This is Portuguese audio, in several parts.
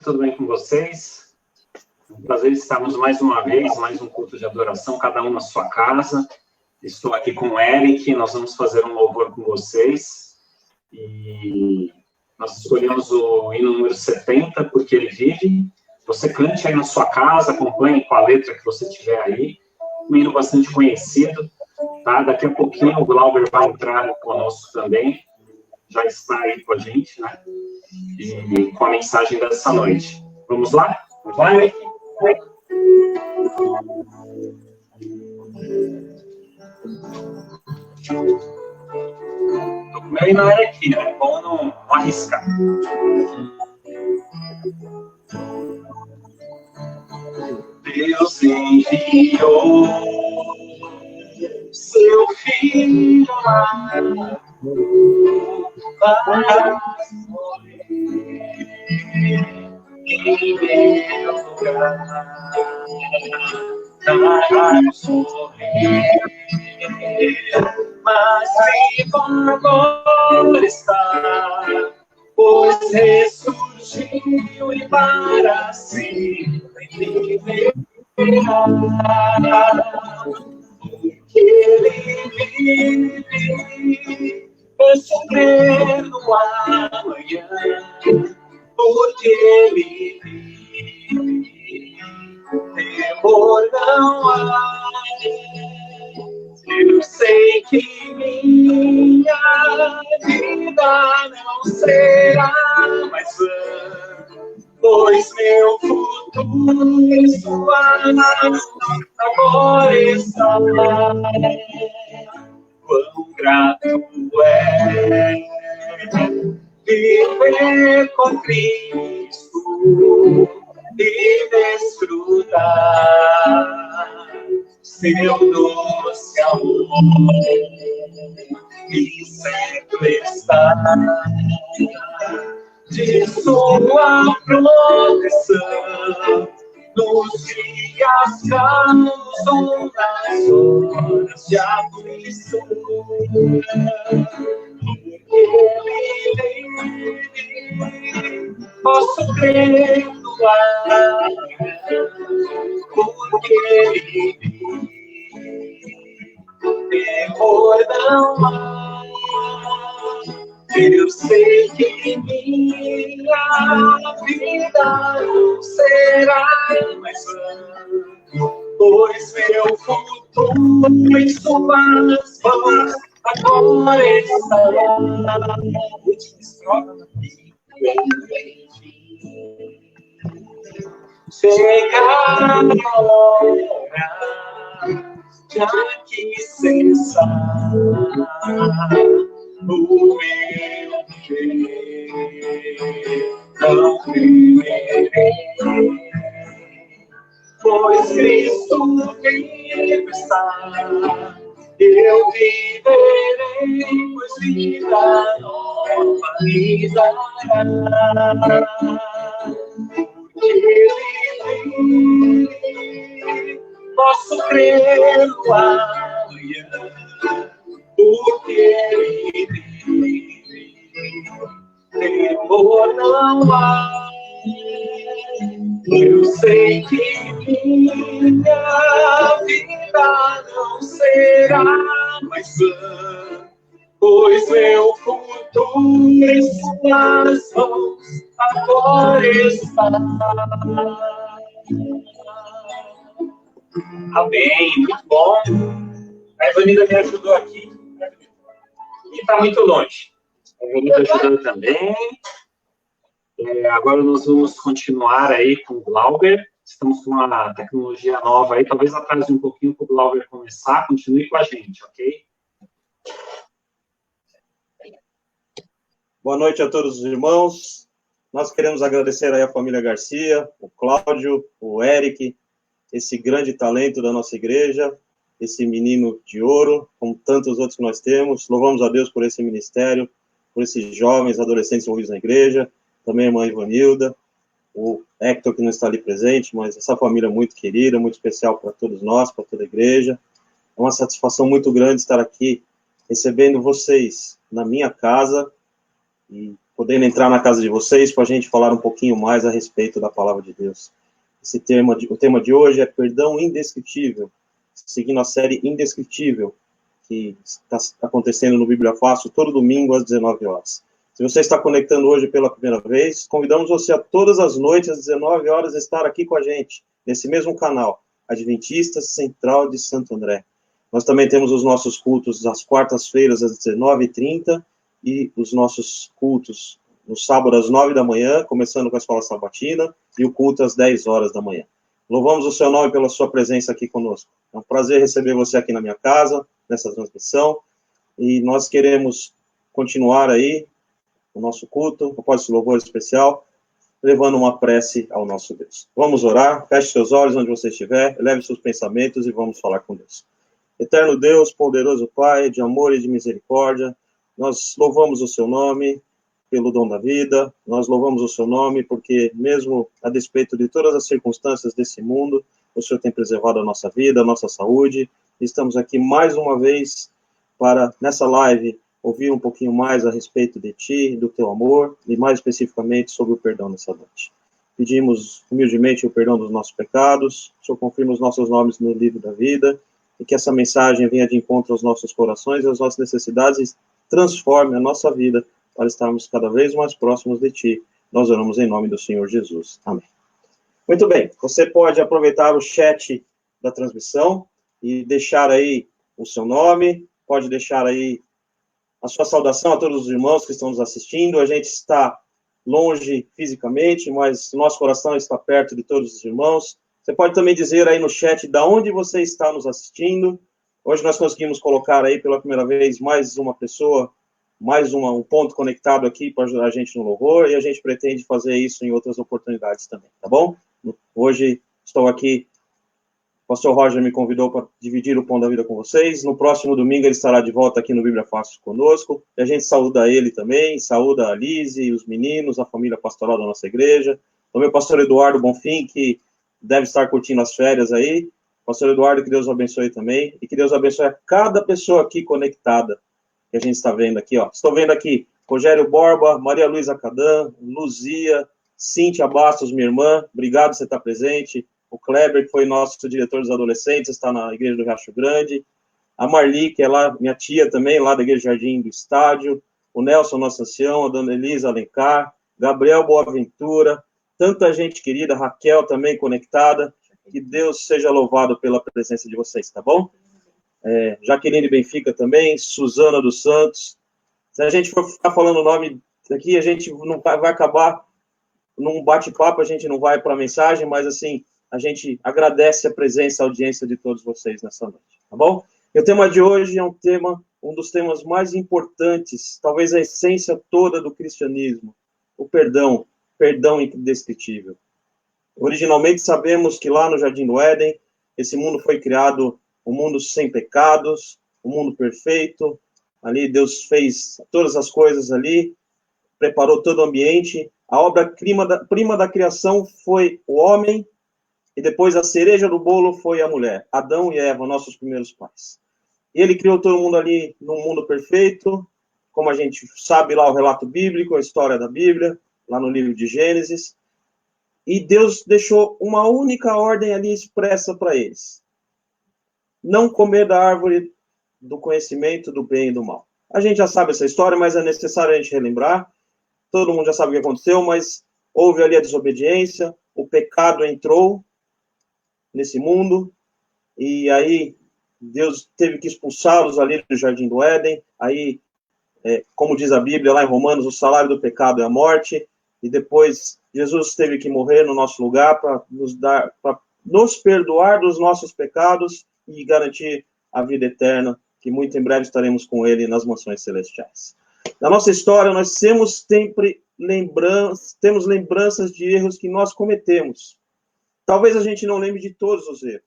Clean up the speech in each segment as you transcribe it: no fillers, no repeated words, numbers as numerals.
tudo bem com vocês? É um prazer estarmos mais uma vez, mais um culto de adoração, cada um na sua casa. Estou aqui com o Eric, nós vamos fazer um louvor com vocês. E nós escolhemos o hino número 70, Porque Ele Vive. Você cante aí na sua casa, acompanhe com a letra que você tiver aí. Um hino bastante conhecido, tá? Daqui a pouquinho o Glauber vai entrar conosco também. Já está aí com a gente, né? E com a mensagem dessa noite. Vamos lá? Vamos lá, Eric? Tô com o meu hinário aqui, né? Bom não arriscar. Deus enviou seu filho amado para morrer em meu lugar, para sorrir, mas vivo agora está, pois ressurgiu e para sempre viverá. Porque Ele vive, posso crer no amanhã, porque Ele vive, temor não há. Eu sei que minha vida não será mais vã, pois meu futuro em sua mão agora está. Quão grato é viver com Cristo e desfrutar seu doce amor e sempre estar de sua proteção nos dias calmos ou nas horas de aflição. Ele vive, posso crer no ar, porque Ele vive, temor não há. Eu sei que minha vida não será mais vã, pois meu futuro em suas mãos agora está. Última estrofe. Chega a hora de aqui cessar o meu viver, não viverei, pois Cristo vivo está. Eu viverei, pois vida nova me dará. Porque Ele vive, posso crer no amanhã, porque Ele vive, temor não há. Eu sei que minha vida não será mais vã, pois meu futuro em suas mãos agora está. Amém, muito bom. A Evanilda me ajudou aqui. E está muito longe. A Evanilda ajudou também. Agora nós vamos continuar aí com o Glauber. Estamos com uma tecnologia nova aí. Talvez atrase um pouquinho para o Glauber começar. Continue com a gente, ok? Boa noite a todos os irmãos. Nós queremos agradecer aí a família Garcia, o Cláudio, o Eric, esse grande talento da nossa igreja, esse menino de ouro, como tantos outros que nós temos. Louvamos a Deus por esse ministério, por esses jovens, adolescentes envolvidos na igreja, também a irmã Ivanilda, o Hector, que não está ali presente, mas essa família muito querida, muito especial para todos nós, para toda a igreja. É uma satisfação muito grande estar aqui, recebendo vocês na minha casa, e podendo entrar na casa de vocês para a gente falar um pouquinho mais a respeito da palavra de Deus. O tema de hoje é perdão indescritível, seguindo a série Indescritível, que está acontecendo no Bíblia Fácil todo domingo às 19 horas. Se você está conectando hoje pela primeira vez, convidamos você a todas as noites às 19 horas estar aqui com a gente, nesse mesmo canal, Adventista Central de Santo André. Nós também temos os nossos cultos às quartas-feiras às 19h30 e os nossos cultos no sábado às 9 da manhã, começando com a Escola Sabatina, e o culto às 10 horas da manhã. Louvamos o seu nome pela sua presença aqui conosco. É um prazer receber você aqui na minha casa, nessa transmissão, e nós queremos continuar aí o nosso culto, após esse louvor especial, levando uma prece ao nosso Deus. Vamos orar, feche seus olhos onde você estiver, eleve seus pensamentos e vamos falar com Deus. Eterno Deus, poderoso Pai, de amor e de misericórdia, nós louvamos o seu nome pelo dom da vida, nós louvamos o seu nome porque, mesmo a despeito de todas as circunstâncias desse mundo, o Senhor tem preservado a nossa vida, a nossa saúde. Estamos aqui mais uma vez para, nessa live, ouvir um pouquinho mais a respeito de Ti, do Teu amor, e mais especificamente sobre o perdão nessa noite. Pedimos humildemente o perdão dos nossos pecados, o Senhor confirma os nossos nomes no livro da vida, e que essa mensagem venha de encontro aos nossos corações e às nossas necessidades e transforme a nossa vida para estarmos cada vez mais próximos de Ti. Nós oramos em nome do Senhor Jesus. Amém. Muito bem, você pode aproveitar o chat da transmissão e deixar aí o seu nome, pode deixar aí a sua saudação a todos os irmãos que estão nos assistindo. A gente está longe fisicamente, mas nosso coração está perto de todos os irmãos. Você pode também dizer aí no chat de onde você está nos assistindo. Hoje nós conseguimos colocar aí pela primeira vez mais uma pessoa, mais um ponto conectado aqui para ajudar a gente no louvor, e a gente pretende fazer isso em outras oportunidades também, tá bom? Hoje estou aqui, o pastor Roger me convidou para dividir o pão da vida com vocês. No próximo domingo ele estará de volta aqui no Bíblia Fácil conosco, e a gente saúda ele também, saúda a Lise, os meninos, a família pastoral da nossa igreja, também o pastor Eduardo Bonfim, que deve estar curtindo as férias aí. Pastor Eduardo, que Deus o abençoe também, e que Deus abençoe a cada pessoa aqui conectada, que a gente está vendo aqui, ó. Estou vendo aqui Rogério Borba, Maria Luísa Cadã, Luzia, Cíntia Bastos, minha irmã, obrigado por você estar presente. O Kleber, que foi nosso diretor dos adolescentes, está na igreja do Riacho Grande. A Marli, que é lá, minha tia também, lá da igreja Jardim do Estádio. O Nelson, nosso ancião, a dona Elisa Alencar, Gabriel Boaventura, tanta gente querida, Raquel também conectada. Que Deus seja louvado pela presença de vocês, tá bom? Jaqueline Benfica também, Suzana dos Santos. Se a gente for ficar falando o nome aqui, a gente não vai acabar num bate-papo, a gente não vai para a mensagem, mas assim, a gente agradece a presença, a audiência de todos vocês nessa noite, tá bom? E o tema de hoje é um dos temas mais importantes, talvez a essência toda do cristianismo, o perdão indescritível. Originalmente sabemos que lá no Jardim do Éden, esse mundo foi criado, um mundo sem pecados, um mundo perfeito. Ali Deus fez todas as coisas ali, preparou todo o ambiente. A obra-prima da criação foi o homem, e depois a cereja do bolo foi a mulher, Adão e Eva, nossos primeiros pais. E ele criou todo mundo ali num mundo perfeito, como a gente sabe lá o relato bíblico, a história da Bíblia, lá no livro de Gênesis. E Deus deixou uma única ordem ali expressa para eles: não comer da árvore do conhecimento do bem e do mal. A gente já sabe essa história, mas é necessário a gente relembrar. Todo mundo já sabe o que aconteceu, mas houve ali a desobediência, o pecado entrou nesse mundo, e aí Deus teve que expulsá-los ali do Jardim do Éden. Aí, como diz a Bíblia lá em Romanos, o salário do pecado é a morte, e depois Jesus teve que morrer no nosso lugar para nos perdoar dos nossos pecados e garantir a vida eterna, que muito em breve estaremos com ele nas mansões celestiais. Na nossa história, nós temos sempre lembranças de erros que nós cometemos. Talvez a gente não lembre de todos os erros.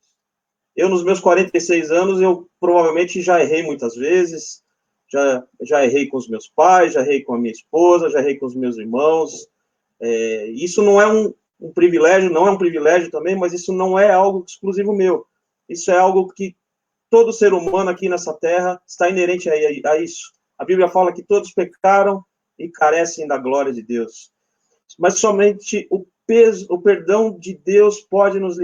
Eu, nos meus 46 anos, eu provavelmente já errei muitas vezes, já errei com os meus pais, já errei com a minha esposa, já errei com os meus irmãos. Isso não é um privilégio, não é um privilégio também, mas isso não é algo exclusivo meu. Isso é algo que todo ser humano aqui nessa terra está inerente a isso. A Bíblia fala que todos pecaram e carecem da glória de Deus. Mas somente o perdão de Deus pode nos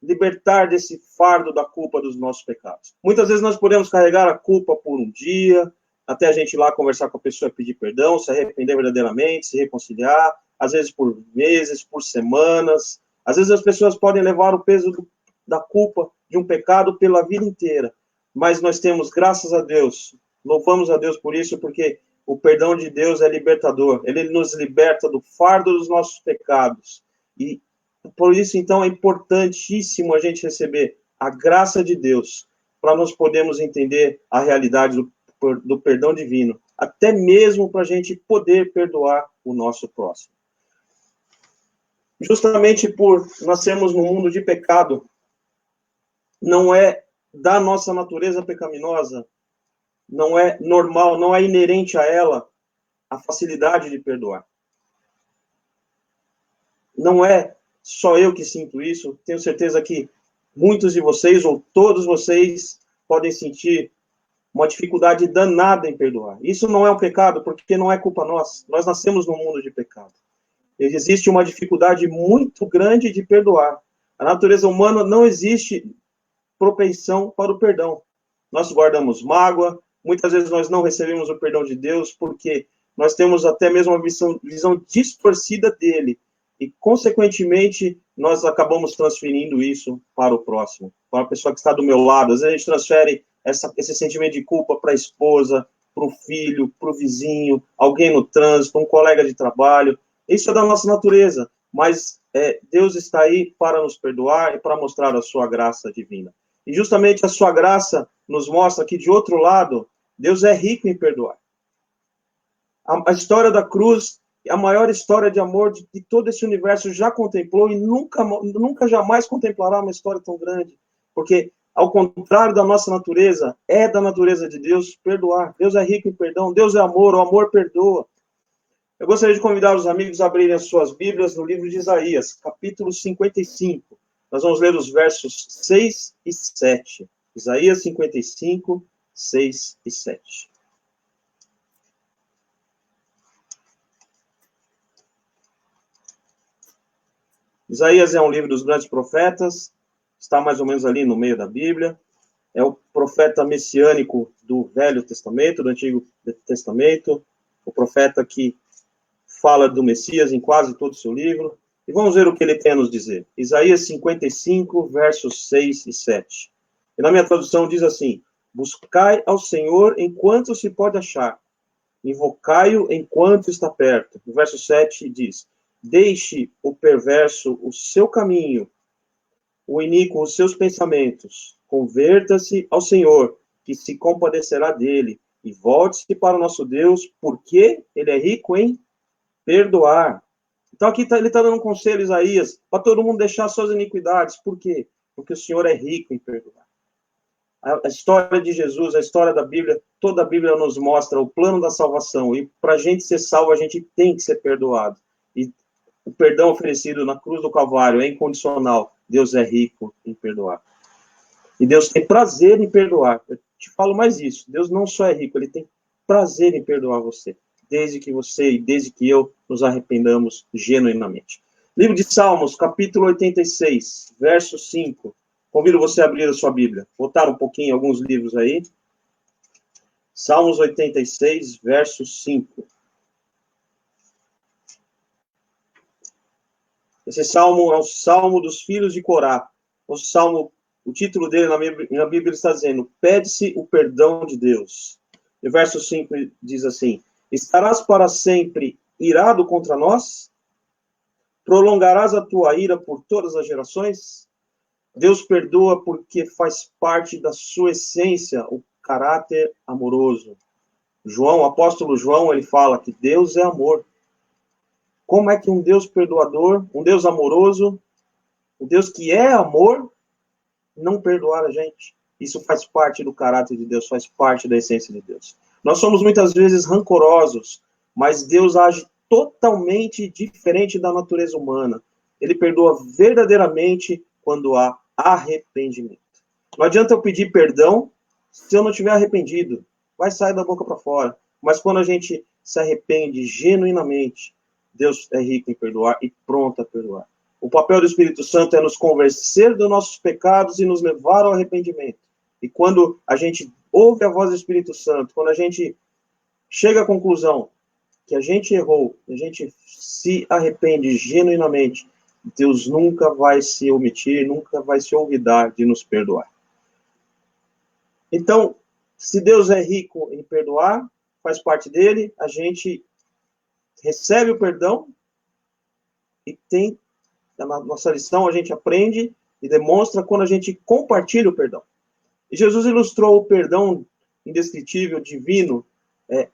libertar desse fardo da culpa dos nossos pecados. Muitas vezes nós podemos carregar a culpa por um dia, até a gente ir lá conversar com a pessoa e pedir perdão, se arrepender verdadeiramente, se reconciliar, às vezes por meses, por semanas. Às vezes as pessoas podem levar o peso da culpa de um pecado pela vida inteira. Mas nós temos, graças a Deus, louvamos a Deus por isso, porque o perdão de Deus é libertador. Ele nos liberta do fardo dos nossos pecados. E por isso, então, é importantíssimo a gente receber a graça de Deus para nós podermos entender a realidade do perdão divino, até mesmo para a gente poder perdoar o nosso próximo. Justamente por nascermos num mundo de pecado, não é da nossa natureza pecaminosa, não é normal, não é inerente a ela a facilidade de perdoar. Não é só eu que sinto isso, tenho certeza que muitos de vocês, ou todos vocês, podem sentir uma dificuldade danada em perdoar. Isso não é um pecado, porque não é culpa nossa. Nós nascemos num mundo de pecado. Existe uma dificuldade muito grande de perdoar. A natureza humana não existe propensão para o perdão. Nós guardamos mágoa, muitas vezes nós não recebemos o perdão de Deus, porque nós temos até mesmo uma visão distorcida dele, e, consequentemente, nós acabamos transferindo isso para o próximo, para a pessoa que está do meu lado. Às vezes a gente transfere esse sentimento de culpa para a esposa, para o filho, para o vizinho, alguém no trânsito, um colega de trabalho. Isso é da nossa natureza, mas Deus está aí para nos perdoar e para mostrar a sua graça divina. E justamente a sua graça nos mostra que, de outro lado, Deus é rico em perdoar. A história da cruz é a maior história de amor que todo esse universo já contemplou e nunca jamais contemplará uma história tão grande. Porque, ao contrário da nossa natureza, é da natureza de Deus perdoar. Deus é rico em perdão, Deus é amor, o amor perdoa. Eu gostaria de convidar os amigos a abrirem as suas Bíblias no livro de Isaías, capítulo 55. Nós vamos ler os versos 6 e 7. Isaías 55, 6 e 7. Isaías é um livro dos grandes profetas, está mais ou menos ali no meio da Bíblia. É o profeta messiânico do Velho Testamento, do Antigo Testamento, o profeta que fala do Messias em quase todo o seu livro. E vamos ver o que ele tem a nos dizer. Isaías 55, versos 6 e 7. E na minha tradução diz assim: buscai ao Senhor enquanto se pode achar, invocai-o enquanto está perto. O verso 7 diz: deixe o perverso o seu caminho, o iníquo os seus pensamentos, converta-se ao Senhor, que se compadecerá dele, e volte-se para o nosso Deus, porque ele é rico em perdoar. Então aqui ele está dando um conselho, Isaías, para todo mundo deixar suas iniquidades. Por quê? Porque o Senhor é rico em perdoar. A história de Jesus, a história da Bíblia, toda a Bíblia nos mostra o plano da salvação, e para a gente ser salvo, a gente tem que ser perdoado. E o perdão oferecido na cruz do Calvário é incondicional. Deus é rico em perdoar. E Deus tem prazer em perdoar. Eu te falo mais isso. Deus não só é rico, ele tem prazer em perdoar você. Desde que você e desde que eu nos arrependamos genuinamente. Livro de Salmos, capítulo 86, verso 5. Convido você a abrir a sua Bíblia. Voltar um pouquinho alguns livros aí. Salmos 86, verso 5. Esse salmo é o Salmo dos Filhos de Corá. O título dele na Bíblia está dizendo: pede-se o perdão de Deus. E o verso 5 diz assim: estarás para sempre irado contra nós? Prolongarás a tua ira por todas as gerações? Deus perdoa porque faz parte da sua essência o caráter amoroso. O apóstolo João, ele fala que Deus é amor. Como é que um Deus perdoador, um Deus amoroso, um Deus que é amor, não perdoar a gente? Isso faz parte do caráter de Deus, faz parte da essência de Deus. Nós somos muitas vezes rancorosos, mas Deus age totalmente diferente da natureza humana. Ele perdoa verdadeiramente quando há arrependimento. Não adianta eu pedir perdão se eu não estiver arrependido. Vai sair da boca para fora. Mas quando a gente se arrepende genuinamente, Deus é rico em perdoar e pronto a perdoar. O papel do Espírito Santo é nos convencer dos nossos pecados e nos levar ao arrependimento. E quando a gente ouve a voz do Espírito Santo, quando a gente chega à conclusão que a gente errou, a gente se arrepende genuinamente, Deus nunca vai se omitir, nunca vai se olvidar de nos perdoar. Então, se Deus é rico em perdoar, faz parte dele, a gente recebe o perdão e tem, na nossa lição, a gente aprende e demonstra quando a gente compartilha o perdão. E Jesus ilustrou o perdão indescritível, divino,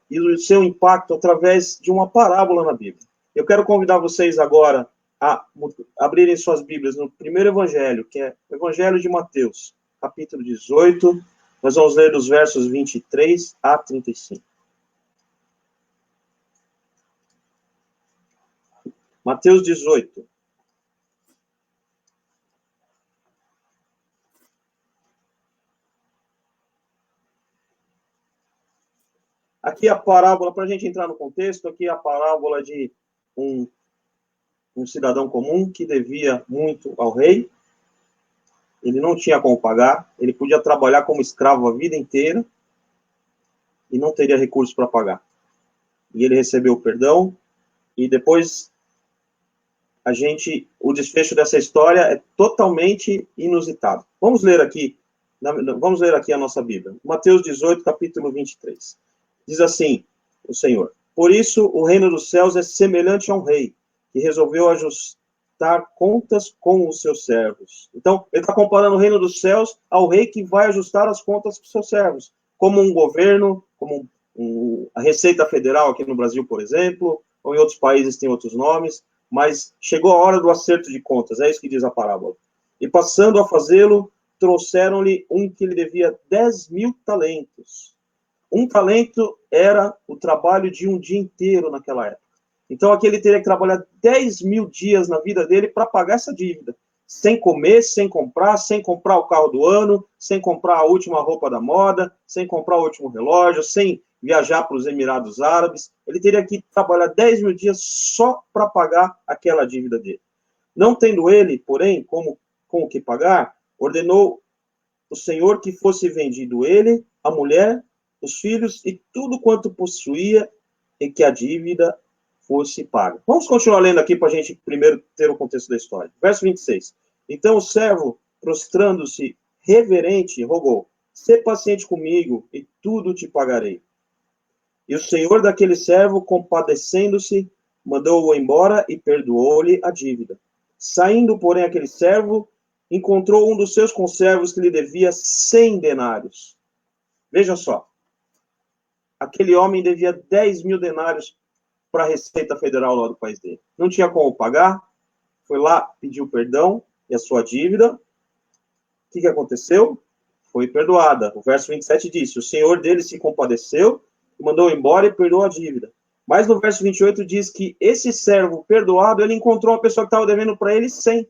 e o seu impacto através de uma parábola na Bíblia. Eu quero convidar vocês agora a abrirem suas Bíblias no primeiro evangelho, que é o Evangelho de Mateus, capítulo 18. Nós vamos ler dos versos 23 a 35. Mateus 18. Aqui a parábola, para a gente entrar no contexto, aqui a parábola de um cidadão comum que devia muito ao rei. Ele não tinha como pagar, ele podia trabalhar como escravo a vida inteira e não teria recursos para pagar. E ele recebeu o perdão, e depois o desfecho dessa história é totalmente inusitado. Vamos ler aqui a nossa Bíblia. Mateus 18, capítulo 23. Diz assim, o Senhor: por isso o reino dos céus é semelhante a um rei, que resolveu ajustar contas com os seus servos. Então, ele está comparando o reino dos céus ao rei que vai ajustar as contas com os seus servos. Como um governo, como a Receita Federal aqui no Brasil, por exemplo, ou em outros países tem outros nomes, mas chegou a hora do acerto de contas, é isso que diz a parábola. E passando a fazê-lo, trouxeram-lhe um que lhe devia 10.000 talentos. Um talento era o trabalho de um dia inteiro naquela época. Então, aqui ele teria que trabalhar 10.000 dias na vida dele para pagar essa dívida. Sem comer, sem comprar o carro do ano, sem comprar a última roupa da moda, sem comprar o último relógio, sem viajar para os Emirados Árabes. Ele teria que trabalhar 10.000 dias só para pagar aquela dívida dele. Não tendo ele, porém, com o que pagar, ordenou o Senhor que fosse vendido ele, a mulher, os filhos e tudo quanto possuía, e que a dívida fosse paga. Vamos continuar lendo aqui para a gente primeiro ter o contexto da história. Verso 26. Então o servo, prostrando-se reverente, rogou: sê paciente comigo e tudo te pagarei. E o senhor daquele servo, compadecendo-se, mandou-o embora e perdoou-lhe a dívida. Saindo, porém, aquele servo encontrou um dos seus conservos que lhe devia 100 denários. Veja só. Aquele homem devia 10.000 denários para a Receita Federal lá do país dele. Não tinha como pagar, foi lá, pediu perdão e a sua dívida. O que aconteceu? Foi perdoada. O verso 27 disse: o senhor dele se compadeceu, mandou embora e perdoou a dívida. Mas no verso 28 diz que esse servo perdoado, ele encontrou uma pessoa que estava devendo para ele 100.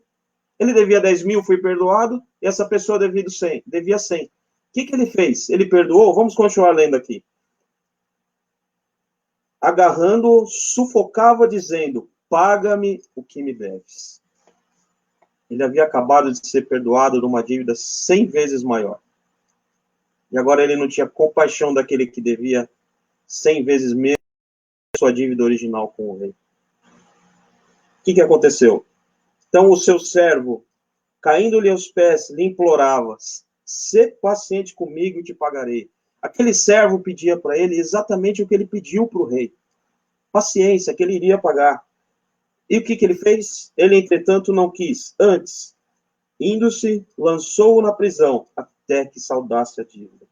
Ele devia 10.000, foi perdoado, e essa pessoa devia 100. O que ele fez? Ele perdoou? Vamos continuar lendo aqui. Agarrando-o, sufocava, dizendo: paga-me o que me deves. Ele havia acabado de ser perdoado de uma dívida 100 vezes maior. E agora ele não tinha compaixão daquele que devia 100 vezes menos sua dívida original com o rei. O que aconteceu? Então o seu servo, caindo-lhe aos pés, lhe implorava: sê paciente comigo e te pagarei. Aquele servo pedia para ele exatamente o que ele pediu para o rei. Paciência, que ele iria pagar. E o que ele fez? Ele, entretanto, não quis. Antes, indo-se, lançou-o na prisão, até que saudasse a dívida.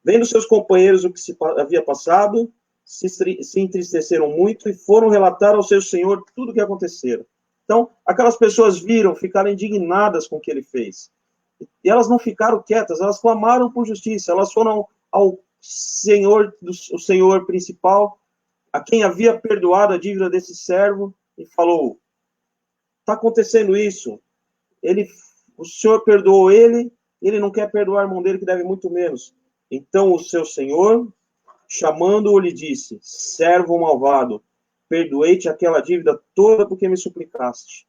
Vendo seus companheiros o que se havia passado, se entristeceram muito e foram relatar ao seu senhor tudo o que acontecera. Então, aquelas pessoas viram, ficaram indignadas com o que ele fez. E elas não ficaram quietas, elas clamaram por justiça, elas foram ao senhor, o senhor principal, a quem havia perdoado a dívida desse servo, e falou: está acontecendo isso, o senhor perdoou ele não quer perdoar o irmão dele que deve muito menos. Então o seu senhor chamando-o, lhe disse: servo malvado, perdoei-te aquela dívida toda porque me suplicaste.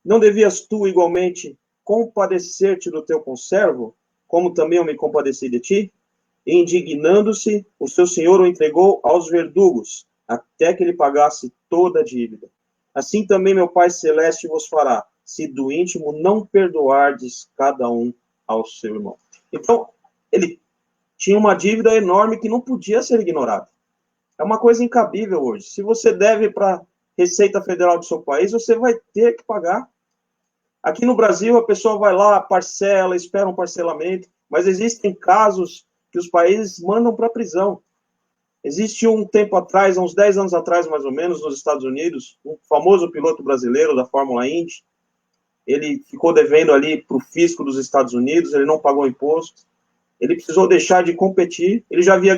Não devias tu, igualmente, compadecer-te do teu conservo, como também eu me compadeci de ti? E, indignando-se, o seu senhor o entregou aos verdugos, até que ele pagasse toda a dívida. Assim também meu Pai Celeste vos fará, se do íntimo não perdoardes cada um ao seu irmão. Então, ele tinha uma dívida enorme que não podia ser ignorada. É uma coisa incabível hoje. Se você deve para a Receita Federal do seu país, você vai ter que pagar. Aqui no Brasil, a pessoa vai lá, parcela, espera um parcelamento, mas existem casos que os países mandam para a prisão. Existe um tempo atrás, uns 10 anos atrás, mais ou menos, nos Estados Unidos, um famoso piloto brasileiro da Fórmula Indy, ele ficou devendo ali para o fisco dos Estados Unidos, ele não pagou imposto, ele precisou deixar de competir, ele já havia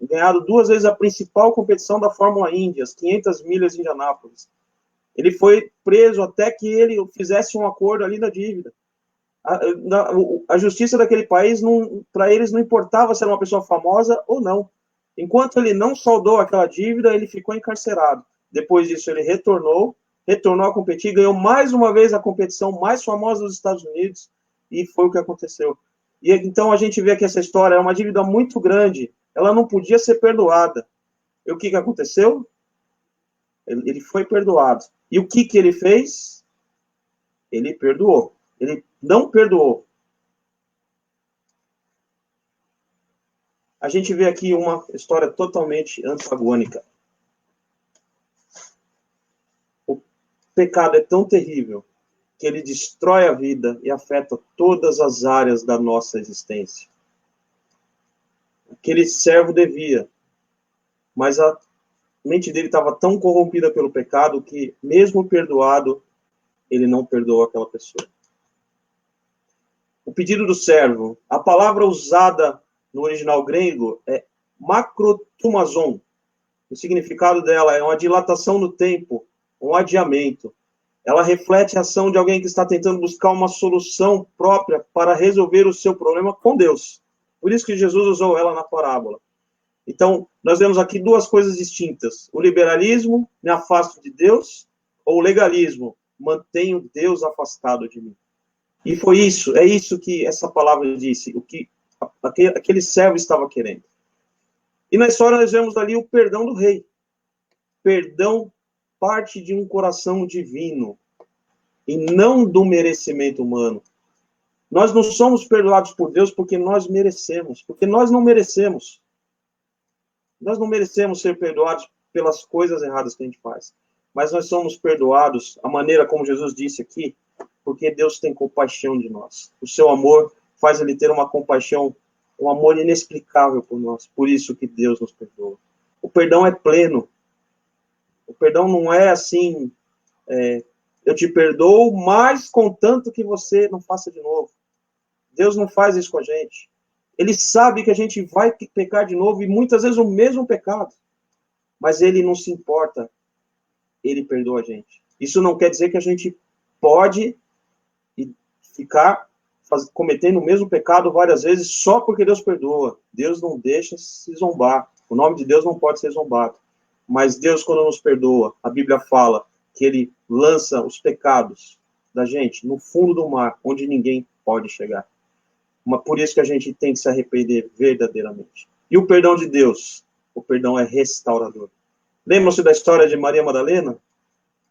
ganhado 2 vezes a principal competição da Fórmula Indy, as 500 milhas de Indianápolis. Ele foi preso até que ele fizesse um acordo ali da dívida. A justiça daquele país, para eles, não importava se era uma pessoa famosa ou não. Enquanto ele não saldou aquela dívida, ele ficou encarcerado. Depois disso, ele retornou a competir, ganhou mais uma vez a competição mais famosa dos Estados Unidos, e foi o que aconteceu. E então a gente vê que essa história é uma dívida muito grande, ela não podia ser perdoada. E o que aconteceu? Ele foi perdoado. E o que ele fez? Ele perdoou. Ele não perdoou. A gente vê aqui uma história totalmente antagônica. O pecado é tão terrível que ele destrói a vida e afeta todas as áreas da nossa existência. Aquele servo devia, mas a mente dele estava tão corrompida pelo pecado que, mesmo perdoado, ele não perdoou aquela pessoa. O pedido do servo, a palavra usada no original grego é macrotumazon. O significado dela é uma dilatação no tempo, um adiamento. Ela reflete a ação de alguém que está tentando buscar uma solução própria para resolver o seu problema com Deus. Por isso que Jesus usou ela na parábola. Então, nós vemos aqui 2 coisas distintas. O liberalismo, me afasto de Deus, ou o legalismo, mantenho Deus afastado de mim. E foi isso, é isso que essa palavra disse, o que aquele servo estava querendo. E na história nós vemos ali o perdão do rei. Perdão parte de um coração divino, e não do merecimento humano. Nós não somos perdoados por Deus porque nós merecemos, porque nós não merecemos. Nós não merecemos ser perdoados pelas coisas erradas que a gente faz. Mas nós somos perdoados, a maneira como Jesus disse aqui, porque Deus tem compaixão de nós. O seu amor faz ele ter uma compaixão, um amor inexplicável por nós. Por isso que Deus nos perdoa. O perdão é pleno. O perdão não é assim, eu te perdoo, mas contanto que você não faça de novo. Deus não faz isso com a gente. Ele sabe que a gente vai pecar de novo, e muitas vezes o mesmo pecado. Mas ele não se importa. Ele perdoa a gente. Isso não quer dizer que a gente pode ficar cometendo o mesmo pecado várias vezes só porque Deus perdoa. Deus não deixa se zombar. O nome de Deus não pode ser zombado. Mas Deus, quando nos perdoa, a Bíblia fala que ele lança os pecados da gente no fundo do mar, onde ninguém pode chegar. Por isso que a gente tem que se arrepender verdadeiramente. E o perdão de Deus? O perdão é restaurador. Lembram-se da história de Maria Madalena?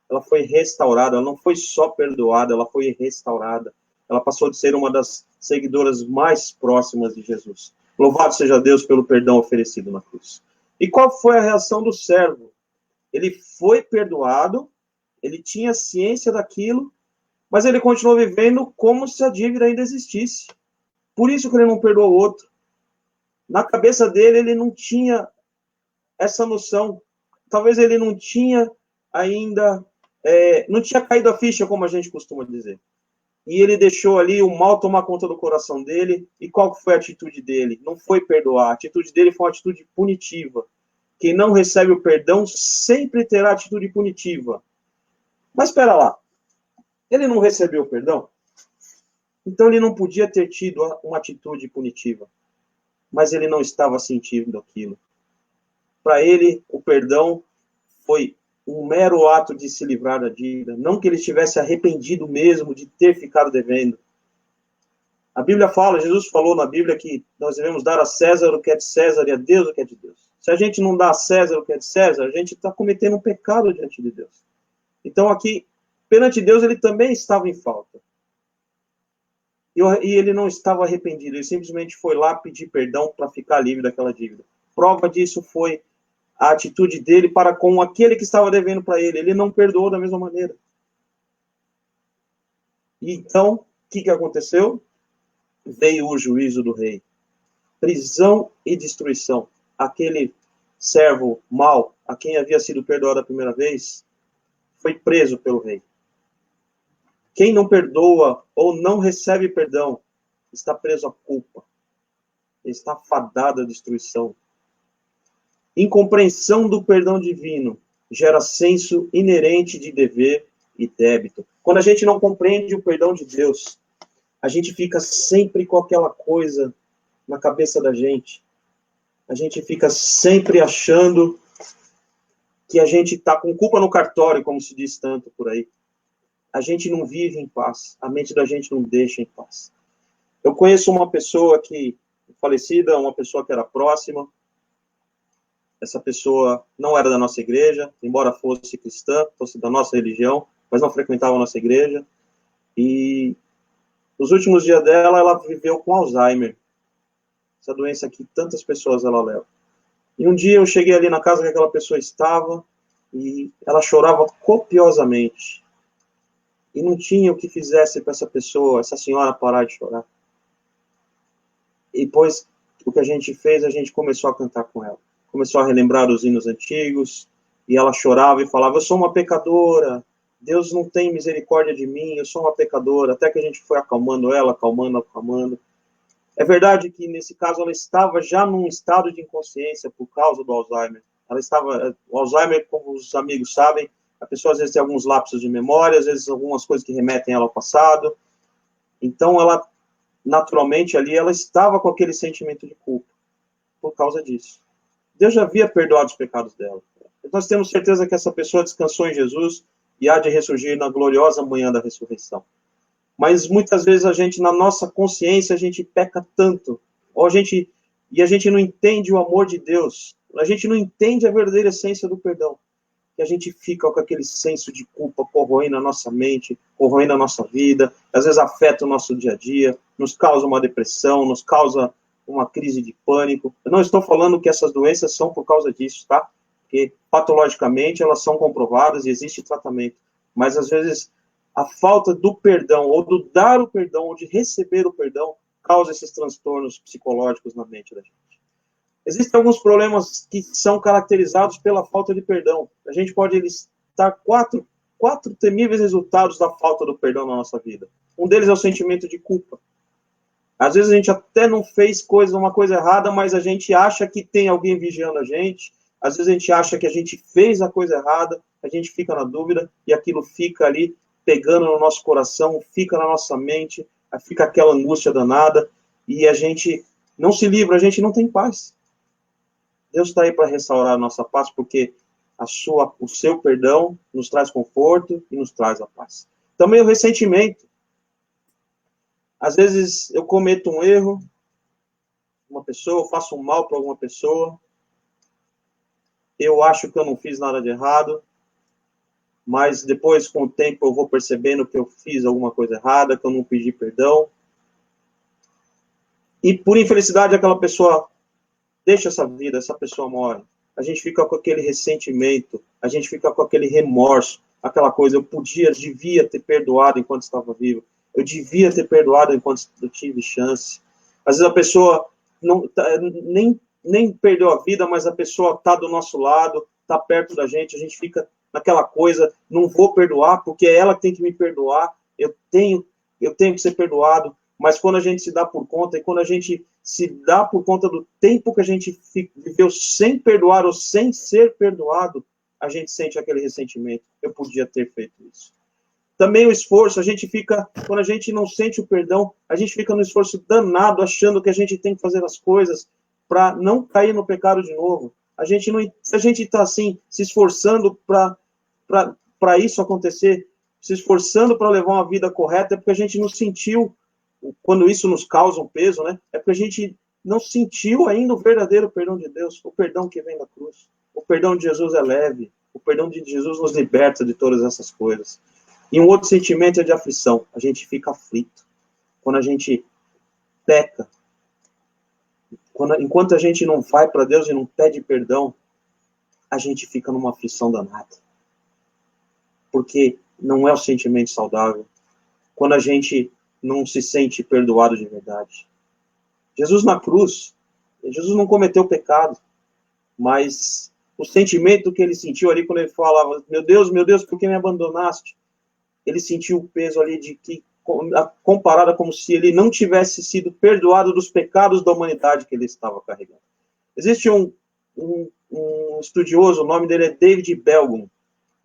Ela foi restaurada, ela não foi só perdoada, ela foi restaurada. Ela passou de ser uma das seguidoras mais próximas de Jesus. Louvado seja Deus pelo perdão oferecido na cruz. E qual foi a reação do servo? Ele foi perdoado, ele tinha ciência daquilo, mas ele continuou vivendo como se a dívida ainda existisse. Por isso que ele não perdoou o outro. Na cabeça dele, ele não tinha essa noção. Talvez ele não tinha ainda, não tinha caído a ficha, como a gente costuma dizer. E ele deixou ali o mal tomar conta do coração dele. E qual foi a atitude dele? Não foi perdoar. A atitude dele foi uma atitude punitiva. Quem não recebe o perdão sempre terá atitude punitiva. Mas espera lá. Ele não recebeu o perdão? Então ele não podia ter tido uma atitude punitiva. Mas ele não estava sentindo aquilo. para ele, o perdão foi um mero ato de se livrar da dívida, não que ele estivesse arrependido mesmo de ter ficado devendo. A Bíblia fala, Jesus falou na Bíblia que nós devemos dar a César o que é de César e a Deus o que é de Deus. Se a gente não dá a César o que é de César, a gente está cometendo um pecado diante de Deus. Então aqui, perante Deus, ele também estava em falta. E ele não estava arrependido, ele simplesmente foi lá pedir perdão para ficar livre daquela dívida. Prova disso foi a atitude dele para com aquele que estava devendo para ele. Ele não perdoou da mesma maneira. E então, o que aconteceu? Veio o juízo do rei. Prisão e destruição. Aquele servo mau, a quem havia sido perdoado a primeira vez, foi preso pelo rei. Quem não perdoa ou não recebe perdão, está preso à culpa. Está fadado à destruição. Incompreensão do perdão divino gera senso inerente de dever e débito. Quando a gente não compreende o perdão de Deus, a gente fica sempre com aquela coisa na cabeça da gente. A gente fica sempre achando que a gente está com culpa no cartório, como se diz tanto por aí. A gente não vive em paz. A mente da gente não deixa em paz. Eu conheço uma pessoa que, falecida, uma pessoa que era próxima. Essa pessoa não era da nossa igreja, embora fosse cristã, fosse da nossa religião, mas não frequentava a nossa igreja. E nos últimos dias dela, ela viveu com Alzheimer. Essa doença que tantas pessoas ela leva. E um dia eu cheguei ali na casa que aquela pessoa estava e ela chorava copiosamente. E não tinha o que fizesse para essa pessoa, essa senhora, parar de chorar. E depois, o que a gente fez, a gente começou a cantar com ela. Começou a relembrar os hinos antigos, e ela chorava e falava, eu sou uma pecadora, Deus não tem misericórdia de mim, eu sou uma pecadora. Até que a gente foi acalmando ela, acalmando. É verdade que, nesse caso, ela estava já num estado de inconsciência por causa do Alzheimer. O Alzheimer, como os amigos sabem, a pessoa às vezes tem alguns lapsos de memória, às vezes algumas coisas que remetem ela ao passado. Então, ela, naturalmente, ali, ela estava com aquele sentimento de culpa por causa disso. Deus já havia perdoado os pecados dela. Nós temos certeza que essa pessoa descansou em Jesus e há de ressurgir na gloriosa manhã da ressurreição. Mas muitas vezes a gente, na nossa consciência, a gente peca tanto, e a gente não entende o amor de Deus, a gente não entende a verdadeira essência do perdão, que a gente fica com aquele senso de culpa corroendo a nossa mente, corroendo a nossa vida, às vezes afeta o nosso dia a dia, nos causa uma depressão, nos causa uma crise de pânico. Eu não estou falando que essas doenças são por causa disso, tá? Porque patologicamente elas são comprovadas e existe tratamento. Mas às vezes a falta do perdão, ou do dar o perdão, ou de receber o perdão, causa esses transtornos psicológicos na mente da gente. Existem alguns problemas que são caracterizados pela falta de perdão. A gente pode listar quatro temíveis resultados da falta do perdão na nossa vida. Um deles é o sentimento de culpa. Às vezes a gente até não fez uma coisa errada, mas a gente acha que tem alguém vigiando a gente. Às vezes a gente acha que a gente fez a coisa errada, a gente fica na dúvida e aquilo fica ali pegando no nosso coração, fica na nossa mente, fica aquela angústia danada e a gente não se livra, a gente não tem paz. Deus está aí para restaurar a nossa paz, porque o seu perdão nos traz conforto e nos traz a paz. Também o ressentimento. Às vezes eu cometo um erro, uma pessoa, eu faço um mal para alguma pessoa, eu acho que eu não fiz nada de errado, mas depois, com o tempo, eu vou percebendo que eu fiz alguma coisa errada, que eu não pedi perdão. E por infelicidade, aquela pessoa deixa essa vida, essa pessoa morre. A gente fica com aquele ressentimento, a gente fica com aquele remorso, aquela coisa, devia ter perdoado enquanto estava vivo. Eu devia ter perdoado enquanto eu tive chance. Às vezes a pessoa nem perdeu a vida, mas a pessoa está do nosso lado, está perto da gente, a gente fica naquela coisa, não vou perdoar, porque é ela que tem que me perdoar, eu tenho que ser perdoado. Mas quando a gente se dá por conta, e quando a gente se dá por conta do tempo que a gente viveu sem perdoar ou sem ser perdoado, a gente sente aquele ressentimento. Eu podia ter feito isso. Também o esforço, quando a gente não sente o perdão, a gente fica no esforço danado, achando que a gente tem que fazer as coisas para não cair no pecado de novo. Se a gente está assim, se esforçando para isso acontecer, se esforçando para levar uma vida correta, é porque a gente não sentiu, quando isso nos causa um peso, né? É porque a gente não sentiu ainda o verdadeiro perdão de Deus, o perdão que vem da cruz. O perdão de Jesus é leve, o perdão de Jesus nos liberta de todas essas coisas. E um outro sentimento é de aflição, a gente fica aflito. Quando a gente peca, enquanto a gente não vai para Deus e não pede perdão, a gente fica numa aflição danada. Porque não é o sentimento saudável. Quando a gente não se sente perdoado de verdade. Jesus na cruz, Jesus não cometeu pecado, mas o sentimento que ele sentiu ali quando ele falava, meu Deus, por que me abandonaste? Ele sentiu o peso ali de que, comparado como se ele não tivesse sido perdoado dos pecados da humanidade que ele estava carregando. Existe um estudioso, o nome dele é David Belgum,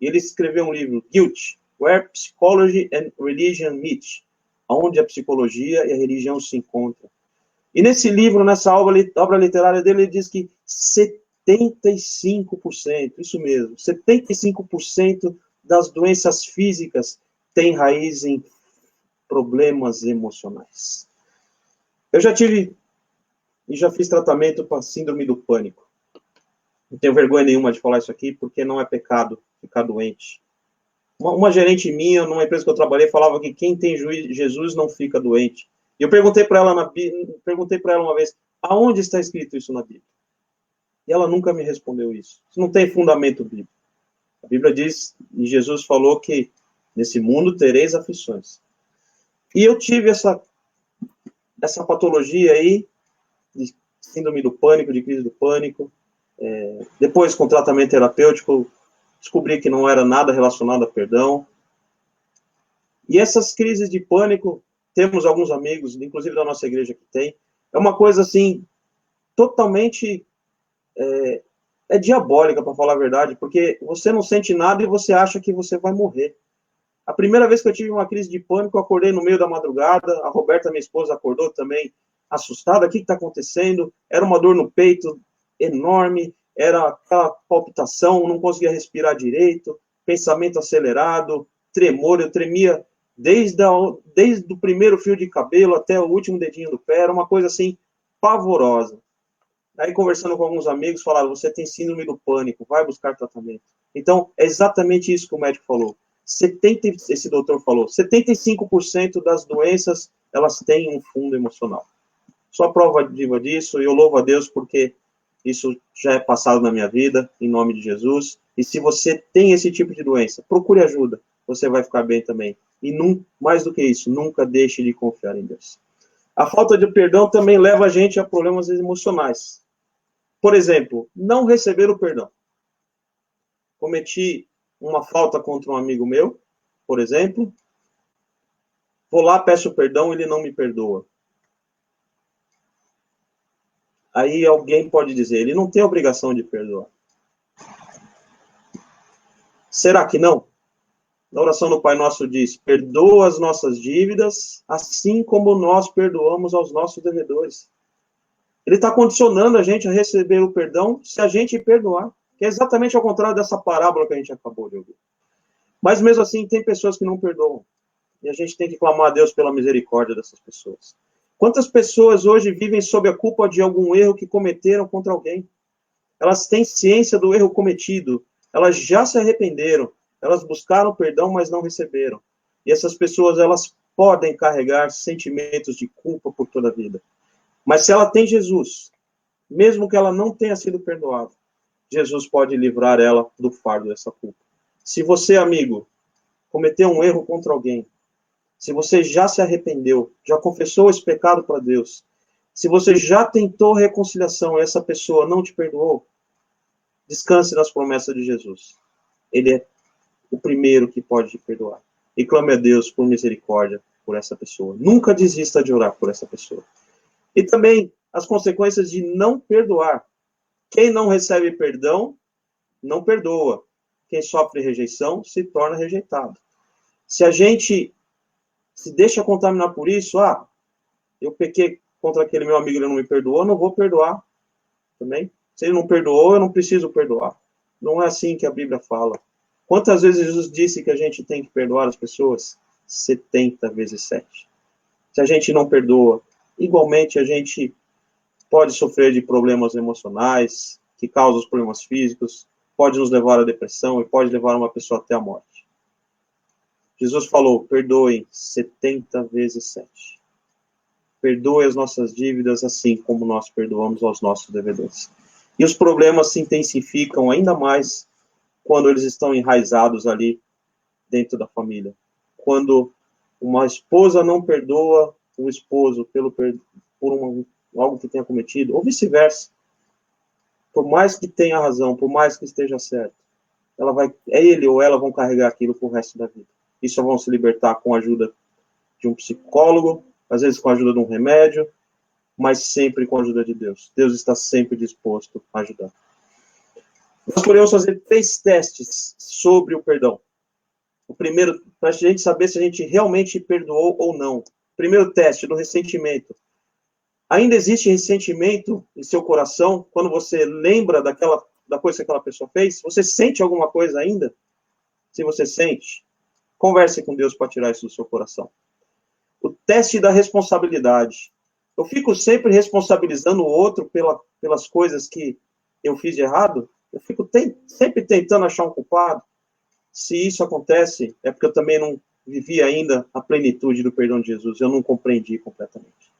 e ele escreveu um livro, Guilt, Where Psychology and Religion Meet, onde a psicologia e a religião se encontram. E nesse livro, nessa obra literária dele, ele diz que 75%, isso mesmo, 75% das doenças físicas têm raiz em problemas emocionais. Eu já tive e já fiz tratamento para síndrome do pânico. Não tenho vergonha nenhuma de falar isso aqui, porque não é pecado ficar doente. Uma gerente minha, numa empresa que eu trabalhei, falava que quem tem Jesus não fica doente. E eu perguntei para ela uma vez, aonde está escrito isso na Bíblia? E ela nunca me respondeu isso. Isso não tem fundamento bíblico. A Bíblia diz, e Jesus falou que nesse mundo tereis aflições. E eu tive essa patologia aí, de síndrome do pânico, de crise do pânico. Depois, com tratamento terapêutico, descobri que não era nada relacionado a perdão. E essas crises de pânico, temos alguns amigos, inclusive da nossa igreja que tem, é uma coisa assim, totalmente diabólica, para falar a verdade, porque você não sente nada e você acha que você vai morrer. A primeira vez que eu tive uma crise de pânico, eu acordei no meio da madrugada, a Roberta, minha esposa, acordou também assustada, o que está acontecendo? Era uma dor no peito enorme, era aquela palpitação, não conseguia respirar direito, pensamento acelerado, tremor, eu tremia desde o primeiro fio de cabelo até o último dedinho do pé, era uma coisa assim, pavorosa. Aí, conversando com alguns amigos, falaram, você tem síndrome do pânico, vai buscar tratamento. Então, é exatamente isso que o médico falou. Esse doutor falou, 75% das doenças, elas têm um fundo emocional. Sou a prova viva disso, e eu louvo a Deus porque isso já é passado na minha vida, em nome de Jesus. E se você tem esse tipo de doença, procure ajuda, você vai ficar bem também. E mais do que isso, nunca deixe de confiar em Deus. A falta de perdão também leva a gente a problemas emocionais. Por exemplo, não receber o perdão. Cometi uma falta contra um amigo meu, por exemplo, vou lá, peço perdão, ele não me perdoa. Aí alguém pode dizer, ele não tem obrigação de perdoar. Será que não? Na oração do Pai Nosso diz, perdoa as nossas dívidas, assim como nós perdoamos aos nossos devedores. Ele está condicionando a gente a receber o perdão se a gente perdoar, que é exatamente ao contrário dessa parábola que a gente acabou de ouvir. Mas mesmo assim, tem pessoas que não perdoam. E a gente tem que clamar a Deus pela misericórdia dessas pessoas. Quantas pessoas hoje vivem sob a culpa de algum erro que cometeram contra alguém? Elas têm ciência do erro cometido, elas já se arrependeram, elas buscaram perdão, mas não receberam. E essas pessoas, elas podem carregar sentimentos de culpa por toda a vida. Mas se ela tem Jesus, mesmo que ela não tenha sido perdoada, Jesus pode livrar ela do fardo dessa culpa. Se você, amigo, cometeu um erro contra alguém, se você já se arrependeu, já confessou esse pecado para Deus, se você já tentou reconciliação e essa pessoa não te perdoou, descanse nas promessas de Jesus. Ele é o primeiro que pode te perdoar. E clame a Deus por misericórdia por essa pessoa. Nunca desista de orar por essa pessoa. E também as consequências de não perdoar. Quem não recebe perdão, não perdoa. Quem sofre rejeição, se torna rejeitado. Se a gente se deixa contaminar por isso, eu pequei contra aquele meu amigo, ele não me perdoou, não vou perdoar também. Se ele não perdoou, eu não preciso perdoar. Não é assim que a Bíblia fala. Quantas vezes Jesus disse que a gente tem que perdoar as pessoas? 70 vezes 7. Se a gente não perdoa, igualmente a gente pode sofrer de problemas emocionais, que causam os problemas físicos, pode nos levar à depressão e pode levar uma pessoa até a morte. Jesus falou, perdoem 70 vezes 7. Perdoe as nossas dívidas assim como nós perdoamos aos nossos devedores. E os problemas se intensificam ainda mais quando eles estão enraizados ali dentro da família. Quando uma esposa não perdoa o esposo por algo que tenha cometido, ou vice-versa. Por mais que tenha razão, por mais que esteja certo, ele ou ela vão carregar aquilo pro resto da vida. E só vão se libertar com a ajuda de um psicólogo, às vezes com a ajuda de um remédio, mas sempre com a ajuda de Deus. Deus está sempre disposto a ajudar. Nós podemos fazer 3 testes sobre o perdão. O primeiro, para a gente saber se a gente realmente perdoou ou não. Primeiro teste, do ressentimento. Ainda existe ressentimento em seu coração quando você lembra da coisa que aquela pessoa fez? Você sente alguma coisa ainda? Se você sente, converse com Deus para tirar isso do seu coração. O teste da responsabilidade. Eu fico sempre responsabilizando o outro pelas coisas que eu fiz de errado? Eu fico sempre tentando achar um culpado? Se isso acontece, é porque eu também não vivi ainda a plenitude do perdão de Jesus. Eu não compreendi completamente.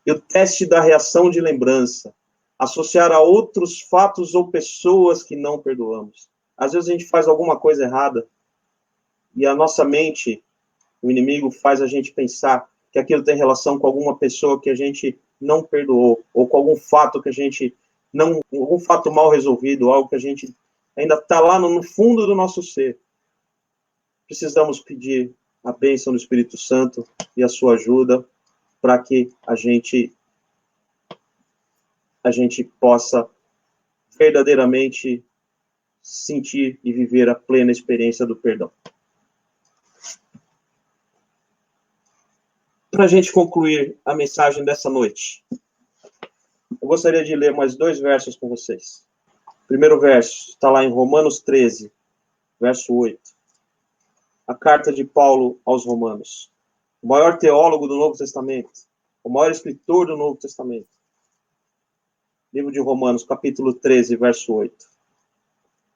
E o teste da reação de lembrança. Associar a outros fatos ou pessoas que não perdoamos. Às vezes a gente faz alguma coisa errada e a nossa mente, o inimigo, faz a gente pensar que aquilo tem relação com alguma pessoa que a gente não perdoou, ou com algum fato que a gente não, algum fato mal resolvido, algo que a gente ainda está lá no fundo do nosso ser. Precisamos pedir a bênção do Espírito Santo e a sua ajuda para que a gente possa verdadeiramente sentir e viver a plena experiência do perdão. Para a gente concluir a mensagem dessa noite, eu gostaria de ler mais 2 versos com vocês. O primeiro verso está lá em Romanos 13, verso 8. A carta de Paulo aos Romanos. O maior teólogo do Novo Testamento. O maior escritor do Novo Testamento. Livro de Romanos, capítulo 13, verso 8.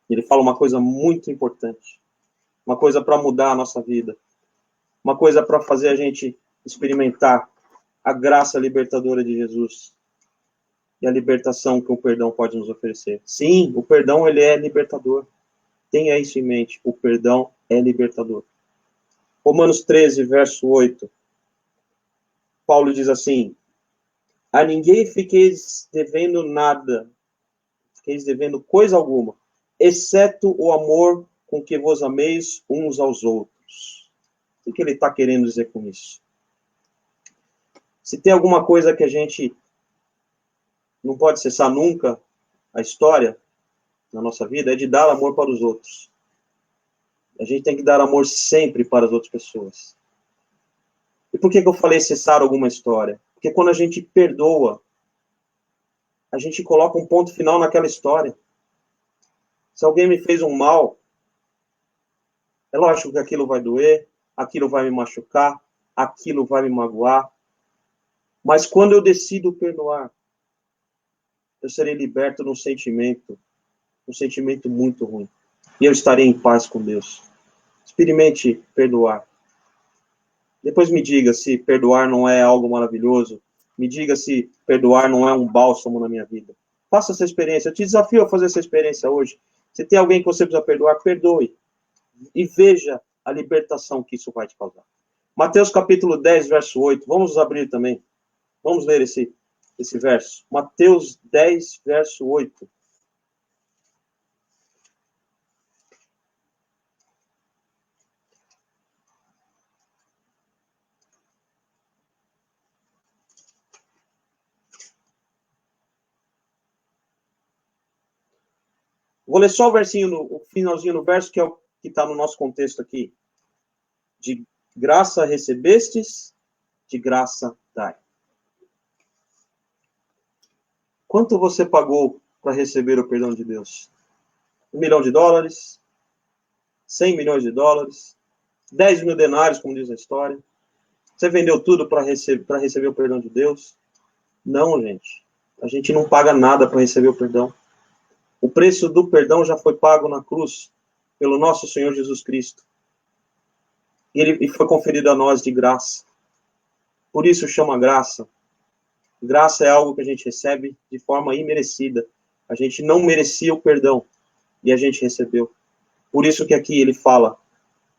Ele fala uma coisa muito importante. Uma coisa para mudar a nossa vida. Uma coisa para fazer a gente experimentar a graça libertadora de Jesus e a libertação que o perdão pode nos oferecer. Sim, o perdão, ele é libertador. Tenha isso em mente, o perdão é libertador. Romanos 13, verso 8. Paulo diz assim, a ninguém fiqueis devendo nada, fiqueis devendo coisa alguma, exceto o amor com que vos ameis uns aos outros. O que ele está querendo dizer com isso? Se tem alguma coisa que a gente não pode cessar nunca, a história na nossa vida, é de dar amor para os outros. A gente tem que dar amor sempre para as outras pessoas. E por que eu falei cessar alguma história? Porque quando a gente perdoa, a gente coloca um ponto final naquela história. Se alguém me fez um mal, é lógico que aquilo vai doer, aquilo vai me machucar, aquilo vai me magoar. Mas quando eu decido perdoar, eu serei liberto de um sentimento muito ruim. E eu estarei em paz com Deus. Experimente perdoar. Depois me diga se perdoar não é algo maravilhoso. Me diga se perdoar não é um bálsamo na minha vida. Faça essa experiência. Eu te desafio a fazer essa experiência hoje. Se tem alguém que você precisa perdoar, perdoe. E veja a libertação que isso vai te causar. Mateus capítulo 10, verso 8. Vamos abrir também. Vamos ler esse verso. Mateus 10, verso 8. Vou ler só o finalzinho do verso, que é o que está no nosso contexto aqui. De graça recebestes, de graça dai. Quanto você pagou para receber o perdão de Deus? $1 milhão? 100 milhões de dólares? 10 mil denários, como diz a história? Você vendeu tudo para receber o perdão de Deus? Não, gente. A gente não paga nada para receber o perdão. O preço do perdão já foi pago na cruz pelo nosso Senhor Jesus Cristo. E ele foi conferido a nós de graça. Por isso chama graça. Graça é algo que a gente recebe de forma imerecida. A gente não merecia o perdão e a gente recebeu. Por isso que aqui ele fala: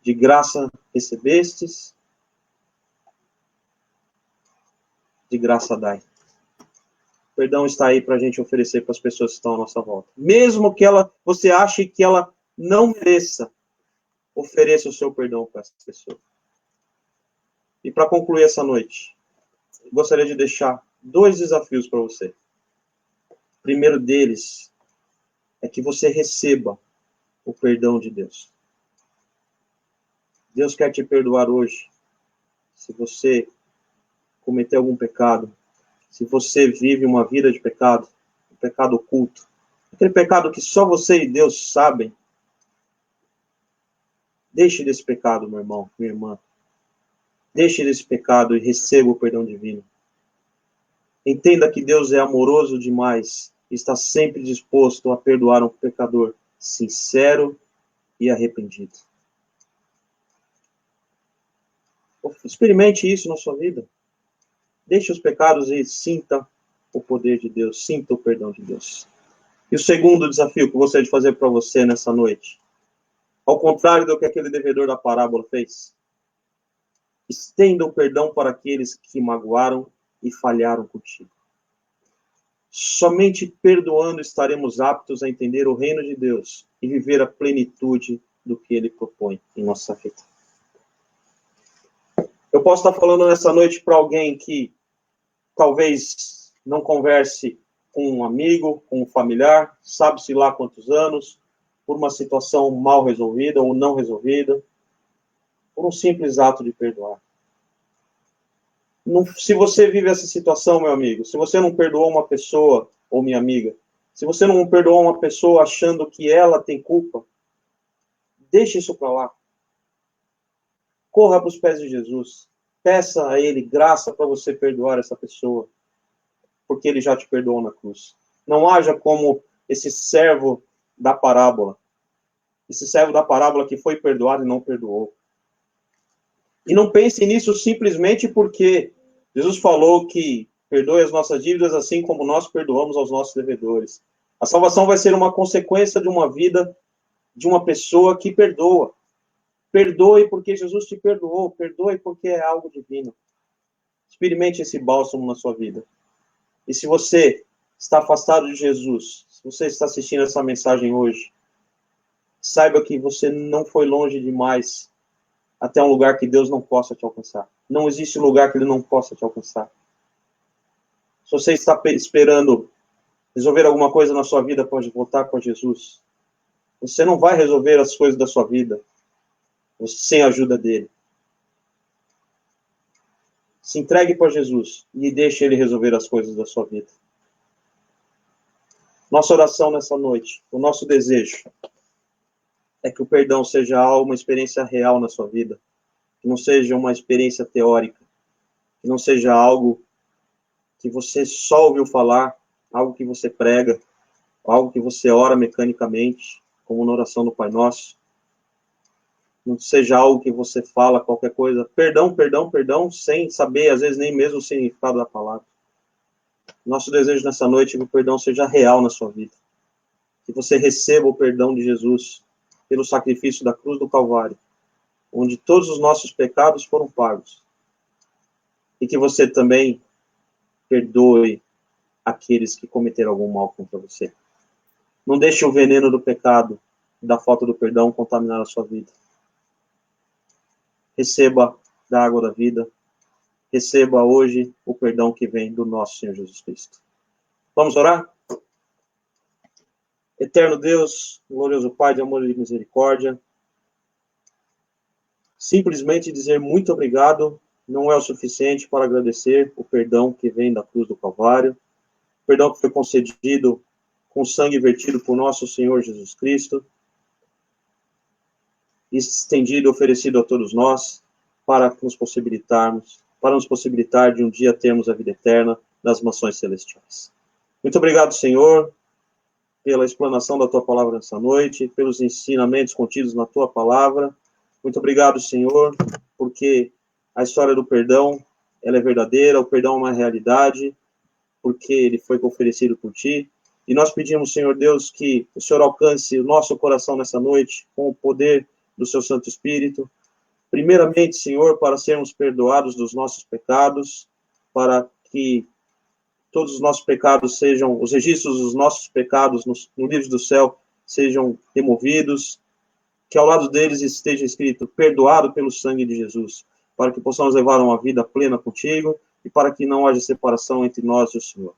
de graça recebestes, de graça dai. O perdão está aí para a gente oferecer para as pessoas que estão à nossa volta. Mesmo que você ache que ela não mereça, ofereça o seu perdão para essa pessoa. E para concluir essa noite, gostaria de deixar 2 desafios para você. O primeiro deles é que você receba o perdão de Deus. Deus quer te perdoar hoje. Se você cometer algum pecado, se você vive uma vida de pecado, um pecado oculto, aquele pecado que só você e Deus sabem, deixe desse pecado, meu irmão, minha irmã. Deixe desse pecado e receba o perdão divino. Entenda que Deus é amoroso demais e está sempre disposto a perdoar um pecador sincero e arrependido. Experimente isso na sua vida. Deixe os pecados e sinta o poder de Deus, sinta o perdão de Deus. E o segundo desafio que eu gostaria de fazer para você nessa noite, ao contrário do que aquele devedor da parábola fez, estenda o perdão para aqueles que magoaram e falharam contigo. Somente perdoando estaremos aptos a entender o reino de Deus e viver a plenitude do que Ele propõe em nossa vida. Eu posso estar falando nessa noite para alguém que talvez não converse com um amigo, com um familiar, sabe-se lá quantos anos, por uma situação mal resolvida ou não resolvida, por um simples ato de perdoar. Se você vive essa situação, meu amigo, se você não perdoou uma pessoa, ou minha amiga, se você não perdoou uma pessoa achando que ela tem culpa, deixe isso para lá. Corra para os pés de Jesus. Peça a Ele graça para você perdoar essa pessoa, porque Ele já te perdoou na cruz. Não haja como esse servo da parábola. Esse servo da parábola que foi perdoado e não perdoou. E não pense nisso simplesmente porque Jesus falou que perdoe as nossas dívidas assim como nós perdoamos aos nossos devedores. A salvação vai ser uma consequência de uma vida de uma pessoa que perdoa. Perdoe porque Jesus te perdoou. Perdoe porque é algo divino. Experimente esse bálsamo na sua vida. E se você está afastado de Jesus, se você está assistindo essa mensagem hoje, saiba que você não foi longe demais até um lugar que Deus não possa te alcançar. Não existe lugar que Ele não possa te alcançar. Se você está esperando resolver alguma coisa na sua vida, pode voltar com Jesus. Você não vai resolver as coisas da sua vida sem a ajuda dele. Se entregue para Jesus e deixe Ele resolver as coisas da sua vida. Nossa oração nessa noite, o nosso desejo, é que o perdão seja uma experiência real na sua vida. Que não seja uma experiência teórica. Que não seja algo que você só ouviu falar, algo que você prega, algo que você ora mecanicamente, como na oração do Pai Nosso. Não seja algo que você fala qualquer coisa, perdão, perdão, perdão, sem saber, às vezes, nem mesmo o significado da palavra. Nosso desejo nessa noite é que o perdão seja real na sua vida. Que você receba o perdão de Jesus pelo sacrifício da cruz do Calvário, onde todos os nossos pecados foram pagos. E que você também perdoe aqueles que cometeram algum mal contra você. Não deixe o veneno do pecado e da falta do perdão contaminar a sua vida. Receba da água da vida. Receba hoje o perdão que vem do nosso Senhor Jesus Cristo. Vamos orar? Eterno Deus, glorioso Pai de amor e de misericórdia, simplesmente dizer muito obrigado não é o suficiente para agradecer o perdão que vem da cruz do Calvário, o perdão que foi concedido com o sangue vertido por nosso Senhor Jesus Cristo, estendido e oferecido a todos nós, para nos possibilitar de um dia termos a vida eterna nas mansões celestiais. Muito obrigado, Senhor, pela explanação da Tua palavra nessa noite, pelos ensinamentos contidos na Tua palavra. Muito obrigado, Senhor, porque a história do perdão, ela é verdadeira, o perdão é uma realidade, porque ele foi oferecido por Ti. E nós pedimos, Senhor Deus, que o Senhor alcance o nosso coração nessa noite com o poder do Seu Santo Espírito. Primeiramente, Senhor, para sermos perdoados dos nossos pecados, para que todos os nossos pecados sejam, os registros dos nossos pecados no livro do céu sejam removidos, que ao lado deles esteja escrito, perdoado pelo sangue de Jesus, para que possamos levar uma vida plena contigo e para que não haja separação entre nós e o Senhor.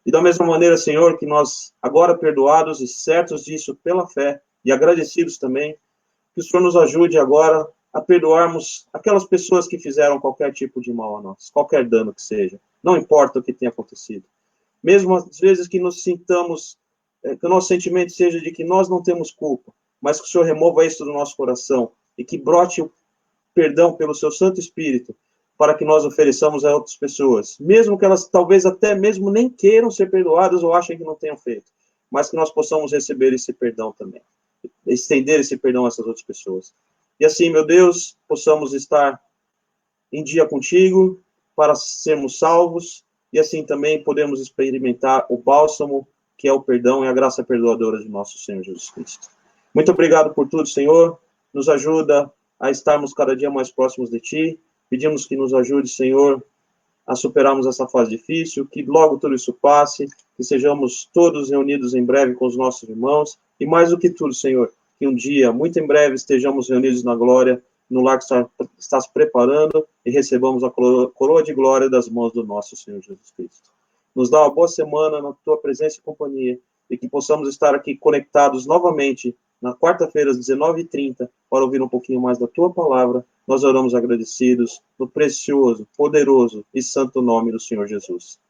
E da mesma maneira, Senhor, que nós, agora perdoados e certos disso pela fé, e agradecidos também, que o Senhor nos ajude agora a perdoarmos aquelas pessoas que fizeram qualquer tipo de mal a nós, qualquer dano que seja, não importa o que tenha acontecido. Mesmo às vezes que nos sintamos, que o nosso sentimento seja de que nós não temos culpa, mas que o Senhor remova isso do nosso coração e que brote o perdão pelo Seu Santo Espírito para que nós ofereçamos a outras pessoas, mesmo que elas talvez até mesmo nem queiram ser perdoadas ou achem que não tenham feito, mas que nós possamos receber esse perdão também, estender esse perdão a essas outras pessoas. E assim, meu Deus, possamos estar em dia contigo para sermos salvos e assim também podemos experimentar o bálsamo que é o perdão e a graça perdoadora de nosso Senhor Jesus Cristo. Muito obrigado por tudo, Senhor. Nos ajuda a estarmos cada dia mais próximos de Ti. Pedimos que nos ajude, Senhor, a superarmos essa fase difícil, que logo tudo isso passe, que sejamos todos reunidos em breve com os nossos irmãos e mais do que tudo, Senhor, que um dia, muito em breve, estejamos reunidos na glória, no lar que está se preparando e recebamos a coroa de glória das mãos do nosso Senhor Jesus Cristo. Nos dá uma boa semana na Tua presença e companhia e que possamos estar aqui conectados novamente na quarta-feira, às 19h30, para ouvir um pouquinho mais da Tua palavra. Nós oramos agradecidos no precioso, poderoso e santo nome do Senhor Jesus.